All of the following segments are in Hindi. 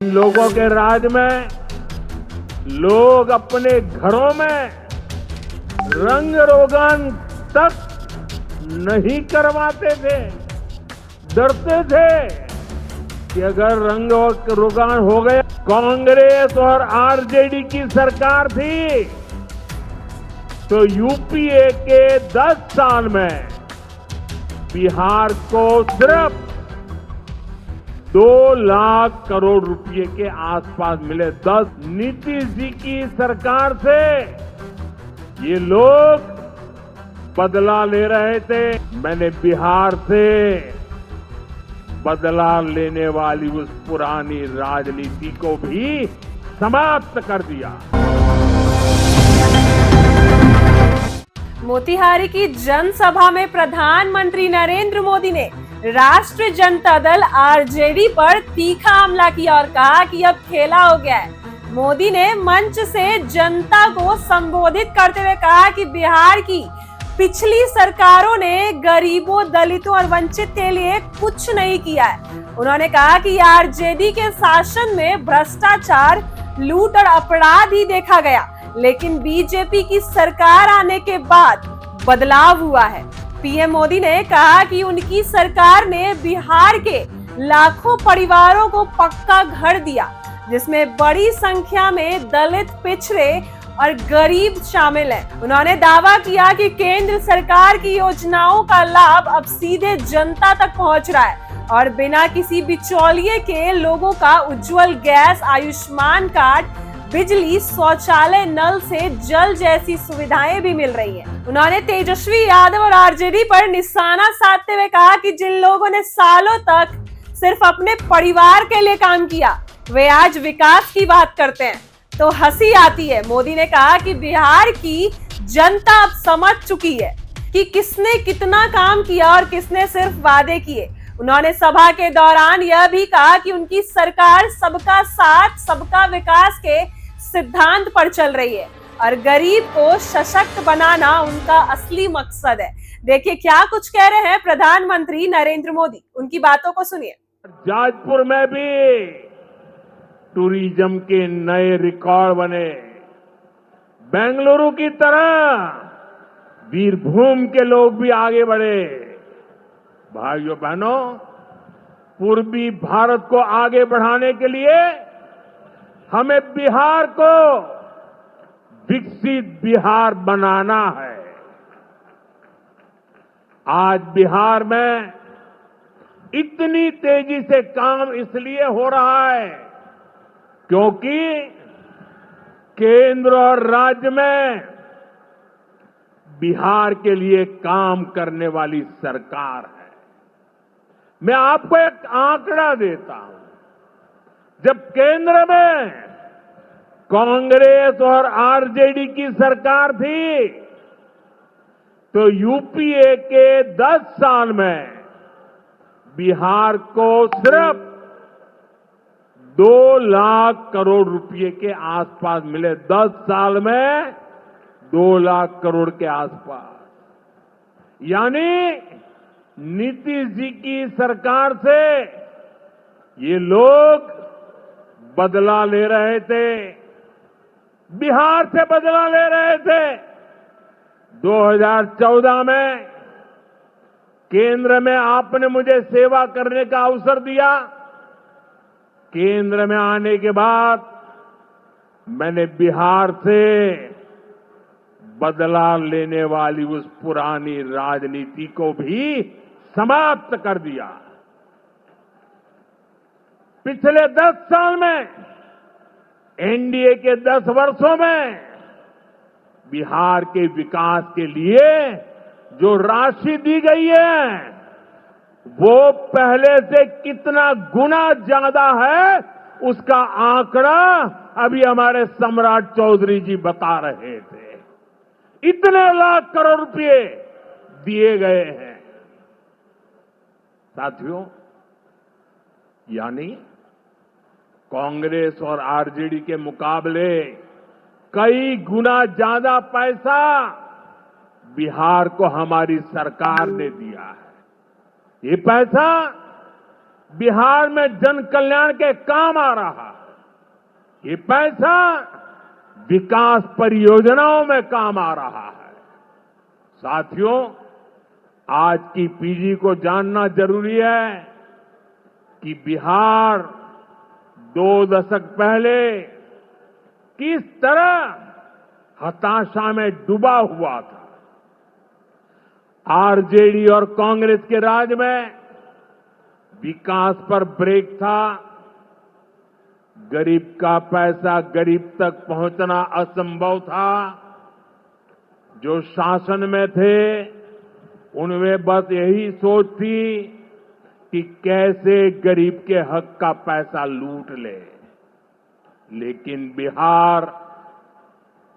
इन लोगों के राज में लोग अपने घरों में रंग रोगन तक नहीं करवाते थे, डरते थे कि अगर रंग रोगन हो गया। कांग्रेस और आरजेडी की सरकार थी तो यूपीए के 10 साल में बिहार को सिर्फ 2 लाख करोड़ रुपए के आसपास मिले। 10 नीतीश जी की सरकार से ये लोग बदला ले रहे थे। मैंने बिहार से बदला लेने वाली उस पुरानी राजनीति को भी समाप्त कर दिया। मोतिहारी की जनसभा में प्रधानमंत्री नरेंद्र मोदी ने राष्ट्रीय जनता दल आरजेडी पर तीखा हमला किया और कहा कि अब खेला हो गया है। मोदी ने मंच से जनता को संबोधित करते हुए कहा कि बिहार की पिछली सरकारों ने गरीबों, दलितों और वंचित के लिए कुछ नहीं किया है। उन्होंने कहा कि आरजेडी के शासन में भ्रष्टाचार, लूट और अपराध ही देखा गया, लेकिन बीजेपी की सरकार आने के बाद बदलाव हुआ है। पीएम मोदी ने कहा कि उनकी सरकार ने बिहार के लाखों परिवारों को पक्का घर दिया, जिसमें बड़ी संख्या में दलित, पिछड़े और गरीब शामिल हैं। उन्होंने दावा किया कि केंद्र सरकार की योजनाओं का लाभ अब सीधे जनता तक पहुंच रहा है और बिना किसी बिचौलिए के लोगों का उज्जवल गैस, आयुष्मान कार्ड, बिजली, शौचालय, नल से जल जैसी सुविधाएं भी मिल रही हैं। उन्होंने तेजस्वी यादव और आरजेडी पर निशाना साधते हुए कहा कि जिन लोगों ने सालों तक सिर्फ अपने परिवार के लिए काम किया, वे आज विकास की बात करते हैं तो हंसी आती है। मोदी ने कहा कि बिहार की जनता अब समझ चुकी है कि किसने कितना काम किया और किसने सिर्फ वादे किए। उन्होंने सभा के दौरान यह भी कहा कि उनकी सरकार सबका साथ, सबका विकास के सिद्धांत पर चल रही है और गरीब को सशक्त बनाना उनका असली मकसद है। देखिए क्या कुछ कह रहे हैं प्रधानमंत्री नरेंद्र मोदी, उनकी बातों को सुनिए। जाजपुर में भी टूरिज्म के नए रिकॉर्ड बने। बेंगलुरु की तरह वीरभूम के लोग भी आगे बढ़े। भाइयों बहनों, पूर्वी भारत को आगे बढ़ाने के लिए हमें बिहार को विकसित बिहार बनाना है। आज बिहार में इतनी तेजी से काम इसलिए हो रहा है क्योंकि केंद्र और राज्य में बिहार के लिए काम करने वाली सरकार है। मैं आपको एक आंकड़ा देता हूं। जब केंद्र में कांग्रेस और आरजेडी की सरकार थी तो यूपीए के 10 साल में बिहार को सिर्फ 2 लाख करोड़ रुपए के आसपास मिले। 10 साल में 2 लाख करोड़ के आसपास। यानी नीतीश जी की सरकार से ये लोग बदला ले रहे थे, बिहार से बदला ले रहे थे। 2014 में केंद्र में आपने मुझे सेवा करने का अवसर दिया। केंद्र में आने के बाद मैंने बिहार से बदला लेने वाली उस पुरानी राजनीति को भी समाप्त कर दिया। पिछले 10 साल में, एनडीए के 10 वर्षों में बिहार के विकास के लिए जो राशि दी गई है वो पहले से कितना गुना ज्यादा है, उसका आंकड़ा अभी हमारे सम्राट चौधरी जी बता रहे थे। इतने लाख करोड़ रुपए दिए गए हैं। साथियों, यानी कांग्रेस और आरजेडी के मुकाबले कई गुना ज्यादा पैसा बिहार को हमारी सरकार ने दिया है। ये पैसा बिहार में जन कल्याण के काम आ रहा है। ये पैसा विकास परियोजनाओं में काम आ रहा है। साथियों, आज की पीढ़ी को जानना जरूरी है कि बिहार 2 दशक पहले किस तरह हताशा में डूबा हुआ था। आरजेडी और कांग्रेस के राज में विकास पर ब्रेक था। गरीब का पैसा गरीब तक पहुंचना असंभव था। जो शासन में थे उनमें बस यही सोच थी कि कैसे गरीब के हक का पैसा लूट ले। लेकिन बिहार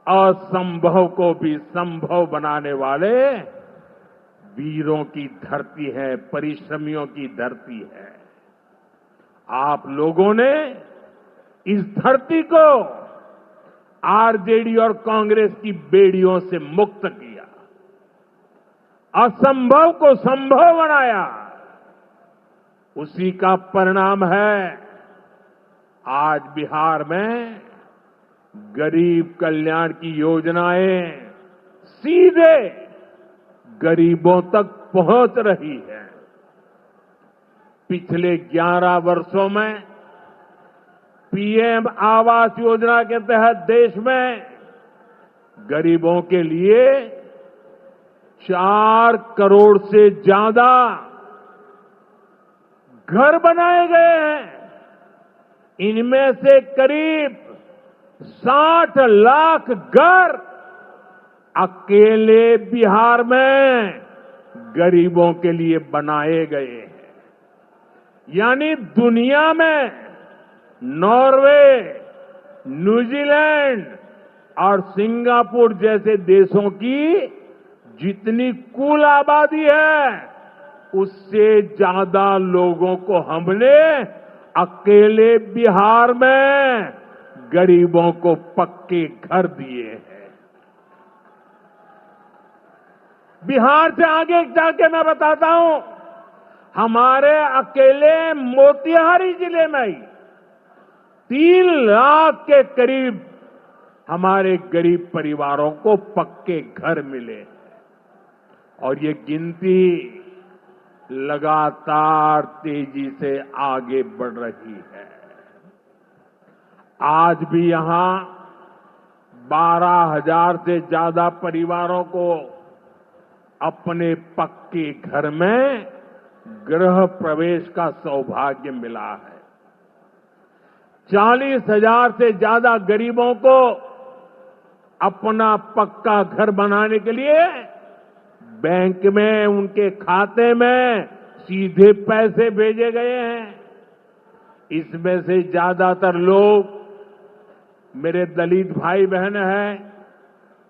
असंभव को भी संभव बनाने वाले वीरों की धरती है, परिश्रमियों की धरती है। आप लोगों ने इस धरती को आरजेडी और कांग्रेस की बेड़ियों से मुक्त किया, असंभव को संभव बनाया। उसी का परिणाम है आज बिहार में गरीब कल्याण की योजनाएं सीधे गरीबों तक पहुंच रही है। पिछले 11 वर्षों में पीएम आवास योजना के तहत देश में गरीबों के लिए 4 करोड़ से ज्यादा घर बनाए गए हैं। इनमें से करीब 60 लाख घर अकेले बिहार में गरीबों के लिए बनाए गए हैं। यानी दुनिया में नॉर्वे, न्यूजीलैंड और सिंगापुर जैसे देशों की जितनी कुल आबादी है उससे ज्यादा लोगों को हमने अकेले बिहार में गरीबों को पक्के घर दिए हैं। बिहार से आगे जाके मैं बताता हूं, हमारे अकेले मोतिहारी जिले में ही 3 लाख के करीब हमारे गरीब परिवारों को पक्के घर मिले और ये गिनती लगातार तेजी से आगे बढ़ रही है। आज भी यहां 12,000 से ज्यादा परिवारों को अपने पक्के घर में गृह प्रवेश का सौभाग्य मिला है। 40,000 से ज्यादा गरीबों को अपना पक्का घर बनाने के लिए बैंक में उनके खाते में सीधे पैसे भेजे गए हैं। इसमें से ज्यादातर लोग मेरे दलित भाई बहन हैं,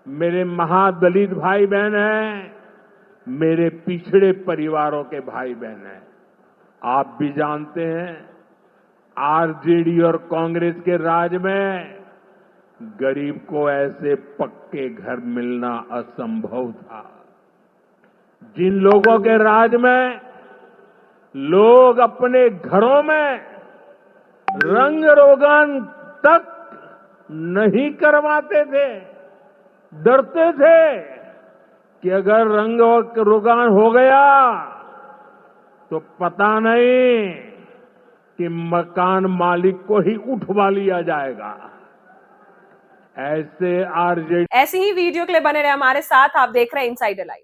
मेरे महादलित भाई बहन हैं, मेरे पिछड़े परिवारों के भाई बहन हैं। आप भी जानते हैं आरजेडी और कांग्रेस के राज में गरीब को ऐसे पक्के घर मिलना असंभव था। जिन लोगों के राज में लोग अपने घरों में रंग रोगन तक नहीं करवाते थे, डरते थे कि अगर रंग रोगान हो गया तो पता नहीं कि मकान मालिक को ही उठवा लिया जाएगा। ऐसे आरजेडी ऐसी ही वीडियो के लिए बने रहे हमारे साथ। आप देख रहे हैं इनसाइडर लाइव।